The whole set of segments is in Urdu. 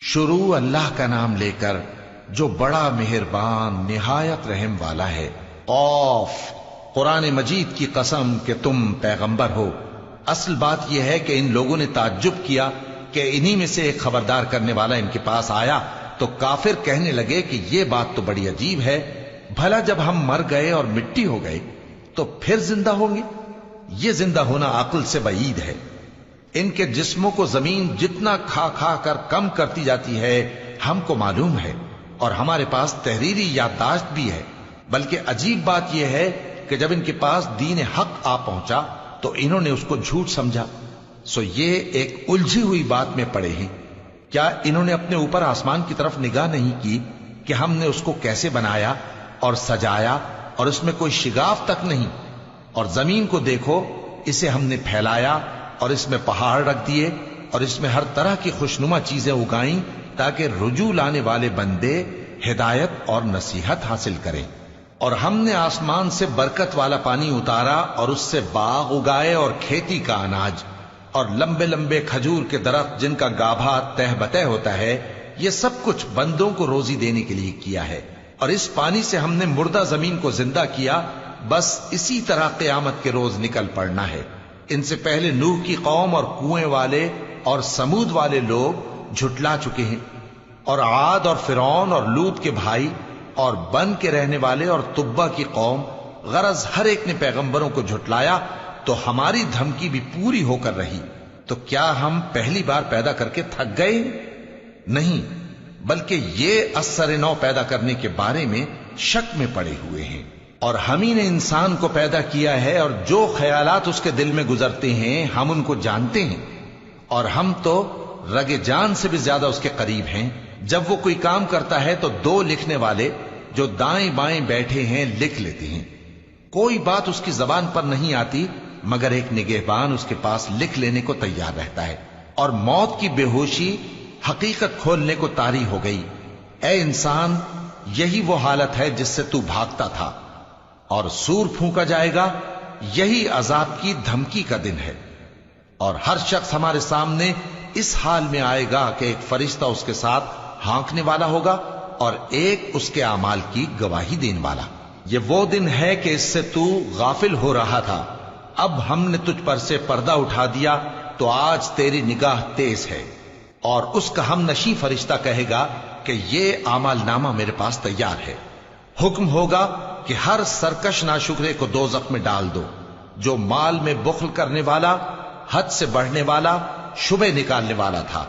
شروع اللہ کا نام لے کر جو بڑا مہربان نہایت رحم والا ہے۔ قاف، قرآن مجید کی قسم کہ تم پیغمبر ہو۔ اصل بات یہ ہے کہ ان لوگوں نے تعجب کیا کہ انہی میں سے ایک خبردار کرنے والا ان کے پاس آیا تو کافر کہنے لگے کہ یہ بات تو بڑی عجیب ہے، بھلا جب ہم مر گئے اور مٹی ہو گئے تو پھر زندہ ہوں گے؟ یہ زندہ ہونا عقل سے بعید ہے۔ ان کے جسموں کو زمین جتنا کھا کھا کر کم کرتی جاتی ہے ہم کو معلوم ہے، اور ہمارے پاس تحریری یادداشت بھی ہے۔ بلکہ عجیب بات یہ ہے کہ جب ان کے پاس دین حق آ پہنچا تو انہوں نے اس کو جھوٹ سمجھا۔ سو یہ ایک الجھی ہوئی بات میں پڑے ہیں۔ کیا انہوں نے اپنے اوپر آسمان کی طرف نگاہ نہیں کی کہ ہم نے اس کو کیسے بنایا اور سجایا، اور اس میں کوئی شگاف تک نہیں؟ اور زمین کو دیکھو، اسے ہم نے پھیلایا اور اس میں پہاڑ رکھ دیے اور اس میں ہر طرح کی خوشنما چیزیں اگائیں تاکہ رجوع لانے والے بندے ہدایت اور نصیحت حاصل کریں۔ اور ہم نے آسمان سے برکت والا پانی اتارا اور اس سے باغ اگائے اور کھیتی کا اناج اور لمبے لمبے کھجور کے درخت جن کا گابھا تہ بتہ ہوتا ہے۔ یہ سب کچھ بندوں کو روزی دینے کے لیے کیا ہے۔ اور اس پانی سے ہم نے مردہ زمین کو زندہ کیا۔ بس اسی طرح قیامت کے روز نکل پڑنا ہے۔ ان سے پہلے نوح کی قوم اور کنویں والے اور سمود والے لوگ جھٹلا چکے ہیں، اور عاد اور فرعون اور لوط کے بھائی اور بن کے رہنے والے اور تبا کی قوم، غرض ہر ایک نے پیغمبروں کو جھٹلایا تو ہماری دھمکی بھی پوری ہو کر رہی۔ تو کیا ہم پہلی بار پیدا کر کے تھک گئے؟ نہیں، بلکہ یہ اثر نو پیدا کرنے کے بارے میں شک میں پڑے ہوئے ہیں۔ اور ہم ہی نے انسان کو پیدا کیا ہے، اور جو خیالات اس کے دل میں گزرتے ہیں ہم ان کو جانتے ہیں، اور ہم تو رگ جان سے بھی زیادہ اس کے قریب ہیں۔ جب وہ کوئی کام کرتا ہے تو دو لکھنے والے جو دائیں بائیں بیٹھے ہیں لکھ لیتے ہیں۔ کوئی بات اس کی زبان پر نہیں آتی مگر ایک نگہبان اس کے پاس لکھ لینے کو تیار رہتا ہے۔ اور موت کی بے ہوشی حقیقت کھولنے کو طاری ہو گئی۔ اے انسان، یہی وہ حالت ہے جس سے تو بھاگتا تھا، اور سور پھونکا جائے گا، یہی عذاب کی دھمکی کا دن ہے۔ اور ہر شخص ہمارے سامنے اس حال میں آئے گا کہ ایک فرشتہ اس کے ساتھ ہانکنے والا ہوگا اور ایک اس کے اعمال کی گواہی دینے والا۔ یہ وہ دن ہے کہ اس سے تو غافل ہو رہا تھا، اب ہم نے تجھ پر سے پردہ اٹھا دیا تو آج تیری نگاہ تیز ہے۔ اور اس کا ہم نشیں فرشتہ کہے گا کہ یہ اعمال نامہ میرے پاس تیار ہے۔ حکم ہوگا کہ ہر سرکش ناشکرے کو دوزخ میں ڈال دو، جو مال میں بخل کرنے والا، حد سے بڑھنے والا، شبہ نکالنے والا تھا،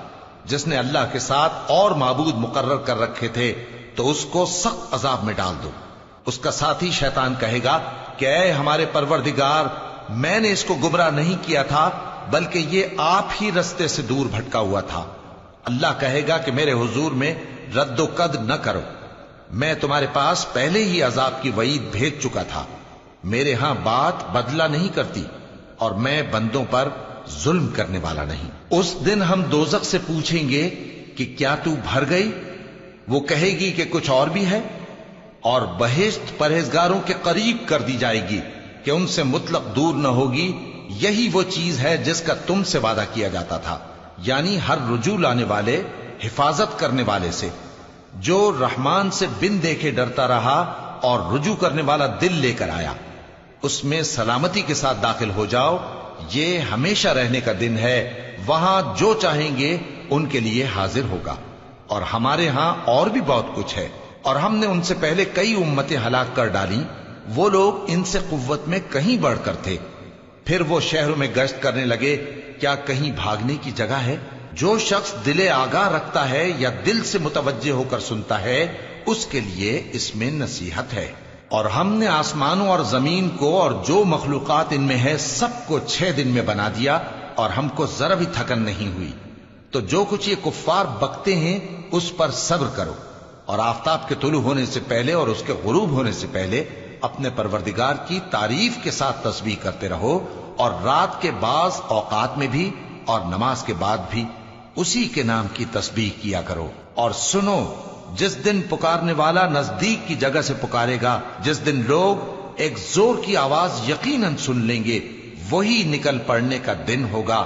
جس نے اللہ کے ساتھ اور معبود مقرر کر رکھے تھے، تو اس کو سخت عذاب میں ڈال دو۔ اس کا ساتھی شیطان کہے گا کہ اے ہمارے پروردگار، میں نے اس کو گمراہ نہیں کیا تھا بلکہ یہ آپ ہی رستے سے دور بھٹکا ہوا تھا۔ اللہ کہے گا کہ میرے حضور میں رد و قد نہ کرو، میں تمہارے پاس پہلے ہی عذاب کی وعید بھیج چکا تھا۔ میرے ہاں بات بدلہ نہیں کرتی، اور میں بندوں پر ظلم کرنے والا نہیں۔ اس دن ہم دوزخ سے پوچھیں گے کہ کیا تو بھر گئی؟ وہ کہے گی کہ کچھ اور بھی ہے، اور بہشت پرہیزگاروں کے قریب کر دی جائے گی کہ ان سے مطلق دور نہ ہوگی۔ یہی وہ چیز ہے جس کا تم سے وعدہ کیا جاتا تھا، یعنی ہر رجوع لانے والے، حفاظت کرنے والے سے، جو رحمان سے بن دیکھے ڈرتا رہا اور رجوع کرنے والا دل لے کر آیا، اس میں سلامتی کے ساتھ داخل ہو جاؤ۔ یہ ہمیشہ رہنے کا دن ہے، وہاں جو چاہیں گے ان کے لیے حاضر ہوگا۔ اور ہمارے ہاں اور بھی بہت کچھ ہے، اور ہم نے ان سے پہلے کئی امتیں ہلاک کر ڈالیں، وہ لوگ ان سے قوت میں کہیں بڑھ کر تھے۔ پھر وہ شہروں میں گشت کرنے لگے، کیا کہیں بھاگنے کی جگہ ہے؟ جو شخص دل آگاہ رکھتا ہے یا دل سے متوجہ ہو کر سنتا ہے، اس کے لیے اس میں نصیحت ہے۔ اور ہم نے آسمانوں اور زمین کو اور جو مخلوقات ان میں ہے سب کو 6 دن میں بنا دیا، اور ہم کو ذرا بھی تھکن نہیں ہوئی۔ تو جو کچھ یہ کفار بکتے ہیں اس پر صبر کرو، اور آفتاب کے طلوع ہونے سے پہلے اور اس کے غروب ہونے سے پہلے اپنے پروردگار کی تعریف کے ساتھ تسبیح کرتے رہو، اور رات کے بعض اوقات میں بھی اور نماز کے بعد بھی اسی کے نام کی تسبیح کیا کرو۔ اور سنو، جس دن پکارنے والا نزدیک کی جگہ سے پکارے گا، جس دن لوگ ایک زور کی آواز یقیناً سن لیں گے، وہی نکل پڑنے کا دن ہوگا۔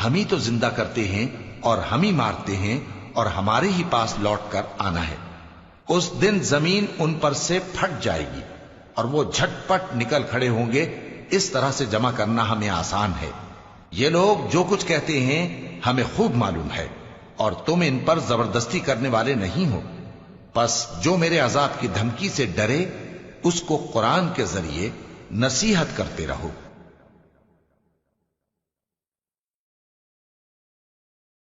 ہم ہی تو زندہ کرتے ہیں اور ہم ہی مارتے ہیں، اور ہمارے ہی پاس لوٹ کر آنا ہے۔ اس دن زمین ان پر سے پھٹ جائے گی اور وہ جھٹ پٹ نکل کھڑے ہوں گے۔ اس طرح سے جمع کرنا ہمیں آسان ہے۔ یہ لوگ جو کچھ کہتے ہیں ہمیں خوب معلوم ہے، اور تم ان پر زبردستی کرنے والے نہیں ہو۔ پس جو میرے عذاب کی دھمکی سے ڈرے اس کو قرآن کے ذریعے نصیحت کرتے رہو۔